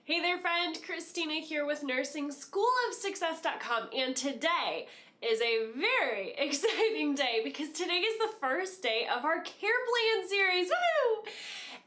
Hey there friend, Christina here with NursingSchoolofSuccess.com, and today is a very exciting day because today is the first day of our care plan series. Woohoo!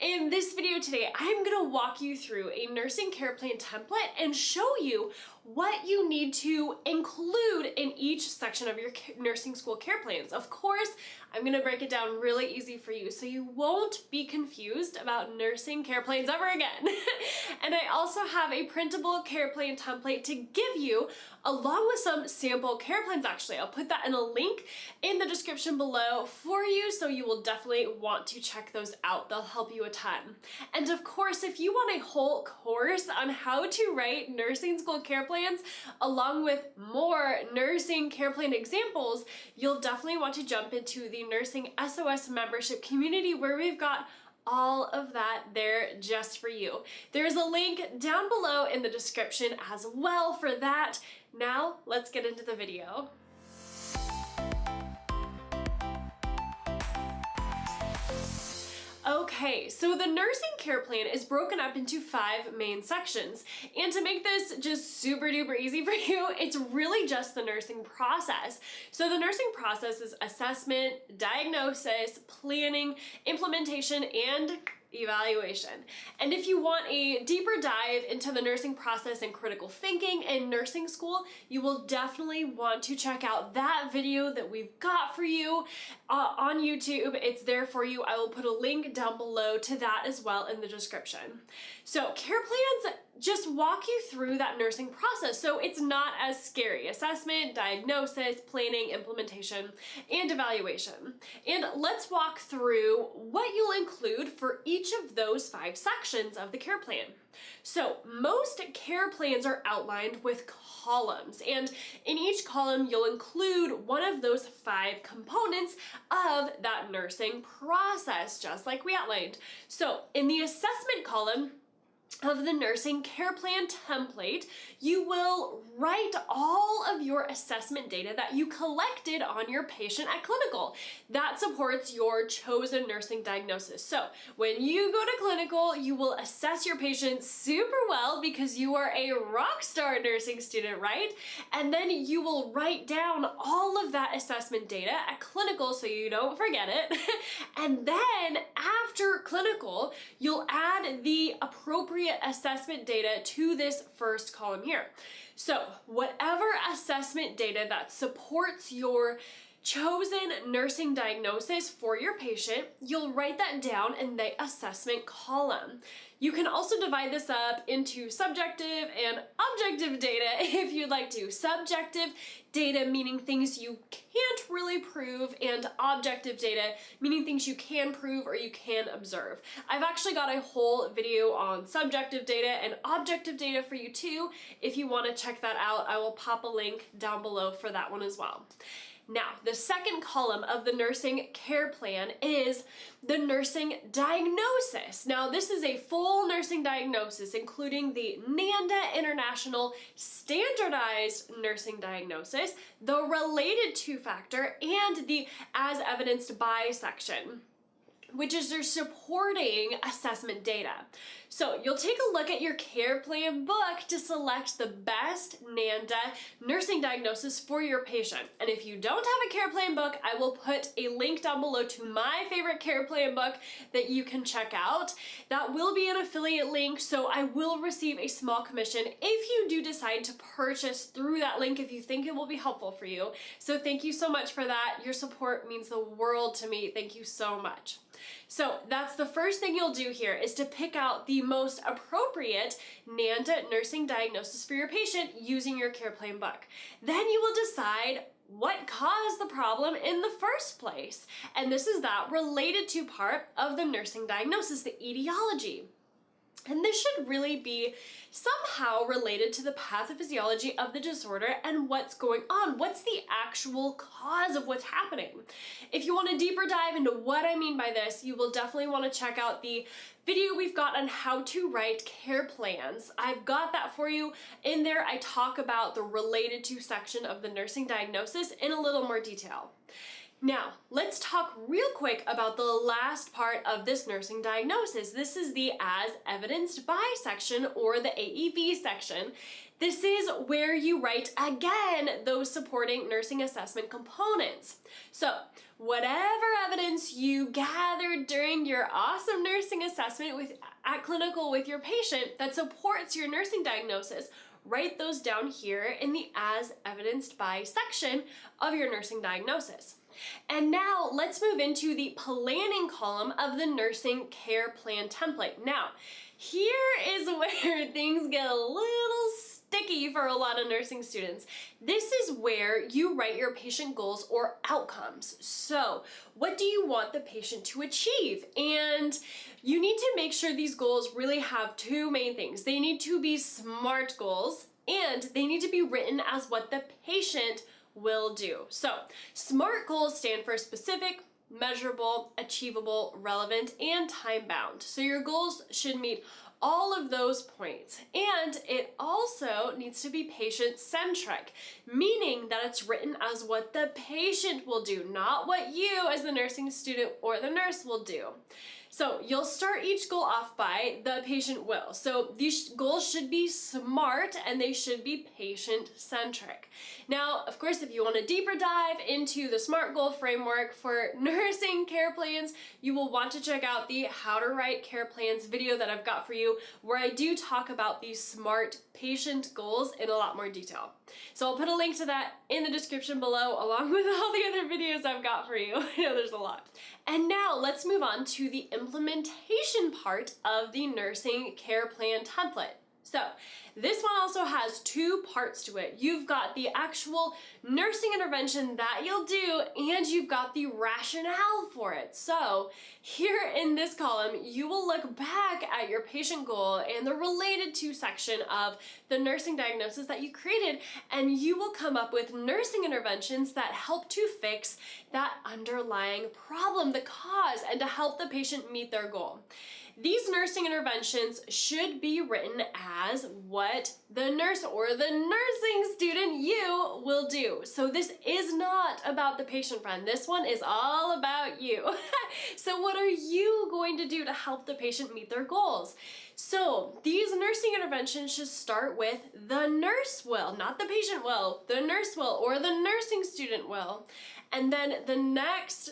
In this video today, I'm going to walk you through a nursing care plan template and show you what you need to include in each section of your nursing school care plans. Of course, I'm going to break it down really easy for you so you won't be confused about nursing care plans ever again. And I also have a printable care plan template to give you along with some sample care plans. Actually, I'll put that in a link in the description below for you, so you will definitely want to check those out. They'll help you a ton. And of course, if you want a whole course on how to write nursing school care plans along with more nursing care plan examples, you'll definitely want to jump into the NursingSOS membership community where we've got all of that there just for you. There's a link down below in the description as well for that. Now, let's get into the video. Okay, so the nursing care plan is broken up into 5 main sections. And to make this just super duper easy for you, it's really just the nursing process. So the nursing process is assessment, diagnosis, planning, implementation, and evaluation. And if you want a deeper dive into the nursing process and critical thinking in nursing school, you will definitely want to check out that video that we've got for you on YouTube. It's there for you. I will put a link down below to that as well in the description. So care plans just walk you through that nursing process, so it's not as scary. Assessment, diagnosis, planning, implementation, and evaluation. And let's walk through what you'll include for each of those 5 sections of the care plan. So most care plans are outlined with columns, and in each column you'll include one of those 5 components of that nursing process, just like we outlined. So in the assessment column of the nursing care plan template, you will write all of your assessment data that you collected on your patient at clinical. That supports your chosen nursing diagnosis. So when you go to clinical, you will assess your patient super well because you are a rock star nursing student, right? And then you will write down all of that assessment data at clinical so you don't forget it. And then after clinical, you'll add the appropriate assessment data to this first column here. So whatever assessment data that supports your chosen nursing diagnosis for your patient, you'll write that down in the assessment column. You can also divide this up into subjective and objective data if you'd like to. Subjective data meaning things you can't really prove, and objective data meaning things you can prove or you can observe. I've actually got a whole video on subjective data and objective data for you too. If you want to check that out, I will pop a link down below for that one as well. Now, the second column of the nursing care plan is the nursing diagnosis. Now, this is a full nursing diagnosis, including the NANDA International Standardized Nursing Diagnosis, the related to factor, and the as evidenced by section, which is your supporting assessment data. So you'll take a look at your care plan book to select the best NANDA nursing diagnosis for your patient. And if you don't have a care plan book, I will put a link down below to my favorite care plan book that you can check out. That will be an affiliate link, so I will receive a small commission if you do decide to purchase through that link if you think it will be helpful for you. So thank you so much for that. Your support means the world to me. Thank you so much. So that's the first thing you'll do here, is to pick out the most appropriate NANDA nursing diagnosis for your patient using your care plan book. Then you will decide what caused the problem in the first place. And this is that related to part of the nursing diagnosis, the etiology. And this should really be somehow related to the pathophysiology of the disorder and what's going on. What's the actual cause of what's happening? If you want a deeper dive into what I mean by this, you will definitely want to check out the video we've got on how to write care plans. I've got that for you. In there, I talk about the related to section of the nursing diagnosis in a little more detail. Now, let's talk real quick about the last part of this nursing diagnosis. This is the as evidenced by section, or the AEB section. This is where you write again those supporting nursing assessment components. So, whatever evidence you gathered during your awesome nursing assessment at clinical with your patient that supports your nursing diagnosis, write those down here in the as evidenced by section of your nursing diagnosis. And now let's move into the planning column of the nursing care plan template. Now, here is where things get a little sticky for a lot of nursing students. This is where you write your patient goals or outcomes. So, what do you want the patient to achieve? And you need to make sure these goals really have two main things. They need to be SMART goals, and they need to be written as what the patient will do. So, SMART goals stand for specific, measurable, achievable, relevant, and time-bound. So your goals should meet all of those points. And it also needs to be patient-centric, meaning that it's written as what the patient will do, not what you as the nursing student or the nurse will do. So you'll start each goal off by the patient will. So these goals should be SMART and they should be patient-centric. Now, of course, if you want a deeper dive into the SMART goal framework for nursing care plans, you will want to check out the How to Write Care Plans video that I've got for you, where I do talk about these SMART patient goals in a lot more detail. So I'll put a link to that in the description below, along with all the other videos I've got for you. I know there's a lot. And now let's move on to the implementation part of the nursing care plan template. So this one also has two parts to it. You've got the actual nursing intervention that you'll do, and you've got the rationale for it. So here in this column, you will look back at your patient goal and the related to section of the nursing diagnosis that you created, and you will come up with nursing interventions that help to fix that underlying problem, the cause, and to help the patient meet their goal. These nursing interventions should be written as what the nurse or the nursing student you will do. So this is not about the patient friend. This one is all about you. So what are you going to do to help the patient meet their goals? So these nursing interventions should start with the nurse will, not the patient will, the nurse will, or the nursing student will. And then the next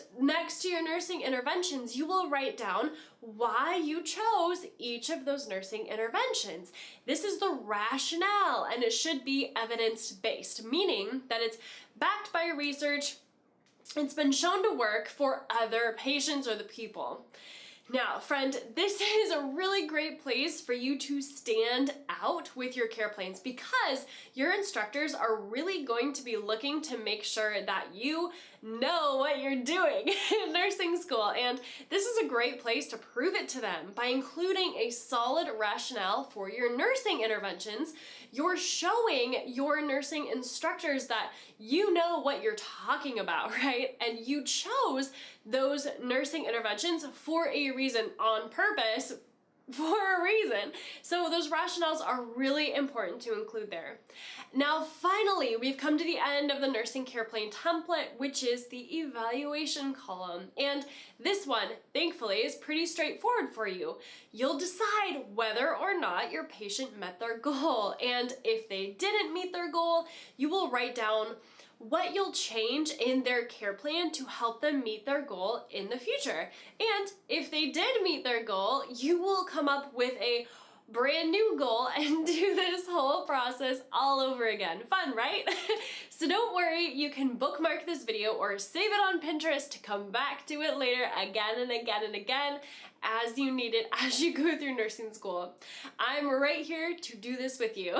to your nursing interventions, you will write down why you chose each of those nursing interventions. This is the rationale, and it should be evidence-based, meaning that it's backed by research. It's been shown to work for other patients or the people. Now, friend, this is a really great place for you to stand out with your care plans, because your instructors are really going to be looking to make sure that you know what you're doing in nursing school. And this is a great place to prove it to them by including a solid rationale for your nursing interventions. You're showing your nursing instructors that you know what you're talking about, right? And you chose those nursing interventions for a reason, on purpose, for a reason. So those rationales are really important to include there. Now, finally, we've come to the end of the nursing care plan template, which is the evaluation column. And this one, thankfully, is pretty straightforward for you. You'll decide whether or not your patient met their goal. And if they didn't meet their goal, you will write down what you'll change in their care plan to help them meet their goal in the future. And if they did meet their goal, you will come up with a brand new goal and do this whole process all over again. Fun, right? So don't worry, you can bookmark this video or save it on Pinterest to come back to it later again and again and again as you need it as you go through nursing school. I'm right here to do this with you.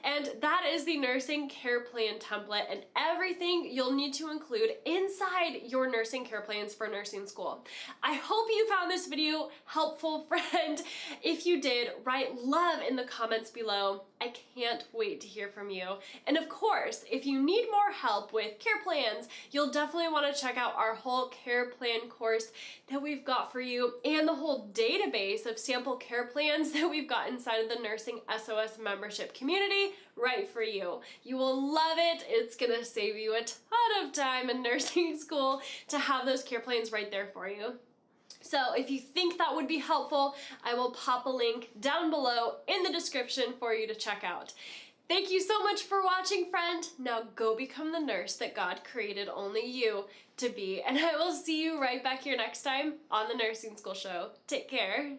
And that is the nursing care plan template and everything you'll need to include inside your nursing care plans for nursing school. I hope you found this video helpful, friend. If you did, write love in the comments below. I can't wait to hear from you. And of course, if you need more help with care plans, you'll definitely want to check out our whole care plan course that we've got for you. And and the whole database of sample care plans that we've got inside of the NursingSOS membership community right for you. You will love it. It's gonna save you a ton of time in nursing school to have those care plans right there for you. So if you think that would be helpful, I will pop a link down below in the description for you to check out. Thank you so much for watching, friend. Now go become the nurse that God created only you to be, and I will see you right back here next time on the Nursing School Show. Take care.